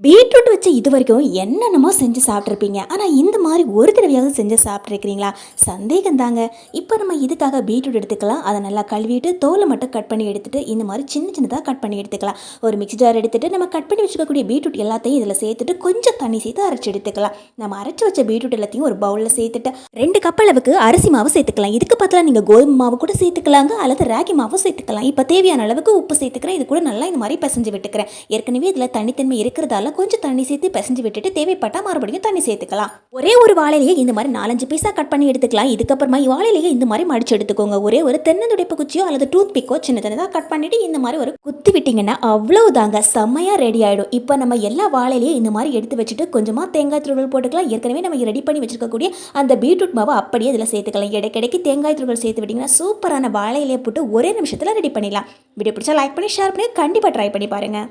Beetroot வச்சு இது வரைக்கும் என்னென்னமோ செஞ்சு சாப்பிட்ருப்பீங்க. ஆனால் இந்த மாதிரி ஒரு தடவையாவது செஞ்சு சாப்பிட்ருக்கிறீங்களா? சந்தேகம் தாங்க. இப்போ நம்ம இதுக்காக பீட்ரூட் எடுத்துக்கலாம். அதை நல்லா கழுவிட்டு தோலை மட்டும் கட் பண்ணி எடுத்துகிட்டு இந்த மாதிரி சின்ன சின்னதாக கட் பண்ணி எடுத்துக்கலாம். ஒரு மிக்ஸி ஜார் எடுத்துகிட்டு நம்ம கட் பண்ணி வச்சுக்கக்கூடிய பீட்ரூட் எல்லாத்தையும் இதில் சேர்த்துட்டு கொஞ்சம் தண்ணி சேர்த்து அரைச்சி எடுத்துக்கலாம். நம்ம அரைச்சி வச்ச பீட்ரூட் எல்லாத்தையும் ஒரு பவுலில் சேர்த்துட்டு 2 கப் அளவுக்கு அரிசி மாவு சேர்த்துக்கலாம். இதுக்கு பதிலாக நீங்கள் கோதுமை மாவு கூட சேர்த்துக்கலாங்க, அல்லது ராகி மாவும் சேர்த்துக்கலாம். இப்போ தேவையான அளவுக்கு உப்பு சேர்த்துக்கிறேன். இது கூட நல்லா இந்த மாதிரி பிசைஞ்சு விட்டுக்கிறேன். ஏற்கனவே இதில் தனித்தன்மை இருக்கிறதால கொஞ்சம் தண்ணி சேர்த்து பிசைஞ்சு விட்டுட்டு தேவைப்பட்டா மறுபடியும் தண்ணி சேர்த்துக்கலாம். ஒரே ஒரு வாழையிலேயே இந்த மாதிரி 4-5 பீஸா கட் பண்ணி எடுத்துக்கலாம். இதுக்கப்புறமா வாழையிலேயே இந்த மாதிரி மடிச்சு எடுத்துக்கோங்க. ஒரே ஒரு தென்னந்துடைப்பு குச்சியோ அல்லது டூத் பிக்கோ சின்ன சின்னதாக கட் பண்ணிட்டு இந்த மாதிரி ஒரு குத்தி விட்டீங்கன்னா அவ்வளவுதாங்க, செம்மையா ரெடி ஆயிடும். இப்போ நம்ம எல்லா வாழையிலேயே இந்த மாதிரி எடுத்து வச்சுட்டு கொஞ்சமா தேங்காய் துருவல் போட்டுக்கலாம். ஏற்கனவே நம்ம ரெடி பண்ணி வச்சிருக்கக்கூடிய அந்த பீட்ரூட் மாவை அப்படியே இதில் சேர்த்துக்கலாம். இடைக்கிடைக்கு தேங்காய் துருவல் சேர்த்து விட்டீங்கன்னா சூப்பரான வாழையிலே போட்டு ஒரே நிமிஷத்தில் ரெடி பண்ணிடலாம். வீடியோ பிடிச்சா லைக் பண்ணி ஷேர் பண்ணி கண்டிப்பாக ட்ரை பண்ணி பாருங்க.